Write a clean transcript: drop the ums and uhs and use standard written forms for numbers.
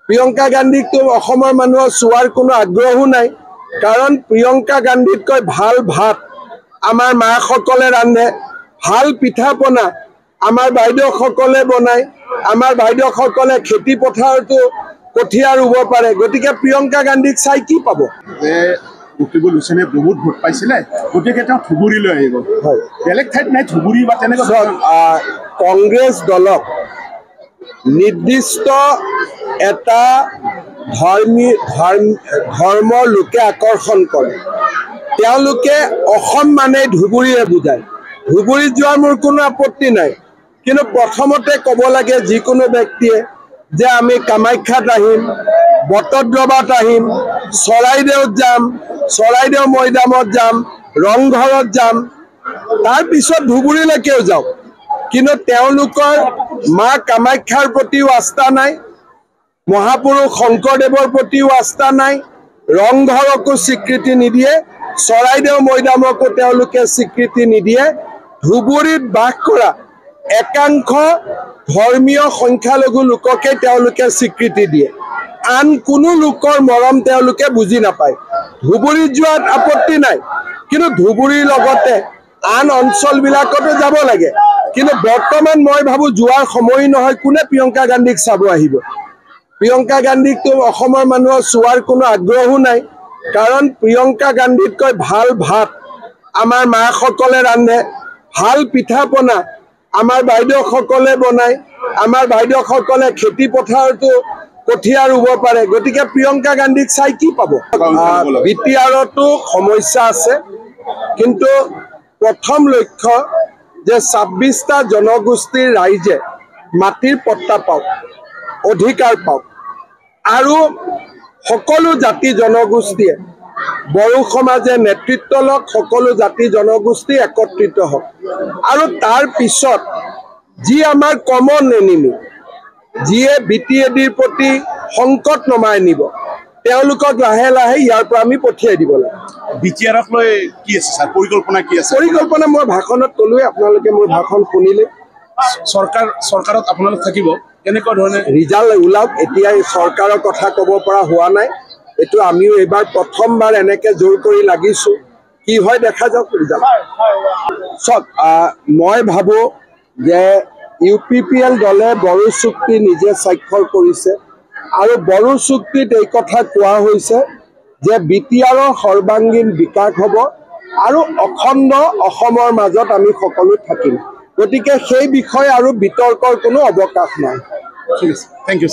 প্ৰিয়ংকা গান্ধীকতো অসমৰ মানুহৰ চোৱাৰ কোনো আগ্ৰহো নাই, কাৰণ প্ৰিয়ংকা গান্ধীতকৈ ভাল ভাত আমাৰ মাসকলে ৰান্ধে, ভাল পিঠা পনা আমাৰ বাইদেউসকলে বনায়, আমাৰ বাইদেউসকলে খেতি পথাৰতো কঠীয়া ৰুব পাৰে। গতিকে প্ৰিয়ংকা গান্ধীক চাই কি পাব? মুক্তিবুল হুছেইনে বহুত ভোট পাইছিলে, গতিকে তেওঁ ধুবুৰীলৈ আহিব। বেলেগ ঠাইত নাই ধুবুৰী বা তেনেকুৱা। কংগ্ৰেছ দলক নিৰ্দিষ্ট এটা ধৰ্মৰ লোকে আকৰ্ষণ কৰে। তেওঁলোকে অসম মানে ধুবুৰীয়ে বুজায়। ধুবুৰীত যোৱাৰ মোৰ কোনো আপত্তি নাই, কিন্তু প্ৰথমতে ক'ব লাগে যিকোনো ব্যক্তিয়ে যে আমি কামাখ্যাত আহিম, বটদ্ৰৱাত আহিম, চৰাইদেউত যাম, চৰাইদেউ মৈদামত যাম, ৰংঘৰত যাম, তাৰপিছত ধুবুৰীলৈকেও যাওক। কিন্তু তেওঁলোকৰ মা কামাখ্যাৰ প্ৰতিও আস্থা নাই, মহাপুৰুষ শংকৰদেৱৰ প্ৰতিও আস্থা নাই, ৰংঘৰকো স্বীকৃতি নিদিয়ে, চৰাইদেউ মৈদামকো তেওঁলোকে স্বীকৃতি নিদিয়ে। ধুবুৰীত বাস কৰা একাংশ ধৰ্মীয় সংখ্যালঘু লোককে তেওঁলোকে স্বীকৃতি দিয়ে। আন কোনো লোকৰ মৰম তেওঁলোকে বুজি নাপায়। ধুবুৰীত যোৱাত আপত্তি নাই, কিন্তু ধুবুৰীৰ লগতে আন অঞ্চলবিলাকতো যাব লাগে। কিন্তু বৰ্তমান মই ভাবোঁ যোৱাৰ সময় নহয়। কোনে প্ৰিয়ংকা গান্ধীক চাব আহিব? প্ৰিয়ংকা গান্ধীকতো অসমৰ মানুহৰ চোৱাৰ কোনো আগ্ৰহো নাই, কাৰণ প্ৰিয়ংকা গান্ধীতকৈ ভাল ভাত আমাৰ মাসকলে ৰান্ধে, ভাল পিঠা পনা আমাৰ বাইদেউসকলে বনায়, আমাৰ বাইদেউসকলে খেতি পথাৰতো কঠীয়া ৰুব পাৰে। গতিকে প্ৰিয়ংকা গান্ধীক চাই কি পাব? বিটিআৰতো সমস্যা আছে, কিন্তু প্ৰথম লক্ষ্য যে ২৬টা জনগোষ্ঠীৰ ৰাইজে মাটিৰ পট্টা পাওক, অধিকাৰ পাওক, আৰু সকলো জাতি জনগোষ্ঠীয়ে বড়ো সমাজে নেতৃত্ব লওক, সকলো জাতি জনগোষ্ঠী একত্ৰিত হওক। আৰু তাৰ পিছত যি আমাৰ কমন এনিমি, যিয়ে বিটিএডিৰ প্ৰতি সংকট নমাই নিব, তেওঁলোকক লাহে লাহে ইয়াৰ পৰা আমি পঠিয়াই দিব লাগে। বিটিআৰক লৈ কি আছে ছাৰ, পৰিকল্পনা কি আছে? পৰিকল্পনা মই ভাষণত ক'লোৱে, আপোনালোকে মোৰ ভাষণ শুনিলে। চৰকাৰত আপোনালোক থাকিব, কেনেকুৱা ধৰণে ৰিজাল্ট ওলাওক। এতিয়া চৰকাৰৰ কথা ক'ব পৰা হোৱা নাই, এইটো আমিও এইবাৰ প্ৰথমবাৰ এনেকৈ জোৰ কৰি লাগিছোঁ। কি হয় দেখা যাওক ৰিজাল্ট। চব মই ভাবোঁ যে UPPL দলে বড়ো চুক্তি নিজে স্বাক্ষৰ কৰিছে, আৰু বড়ো চুক্তিত এই কথা কোৱা হৈছে যে বিটিআৰৰ সৰ্বাংগীন বিকাশ হ'ব আৰু অখণ্ড অসমৰ মাজত আমি সকলো থাকিম। গতিকে সেই বিষয়ে আৰু বিতৰ্কৰ কোনো অৱকাশ নাই। ঠিক আছে, থেংক ইউ।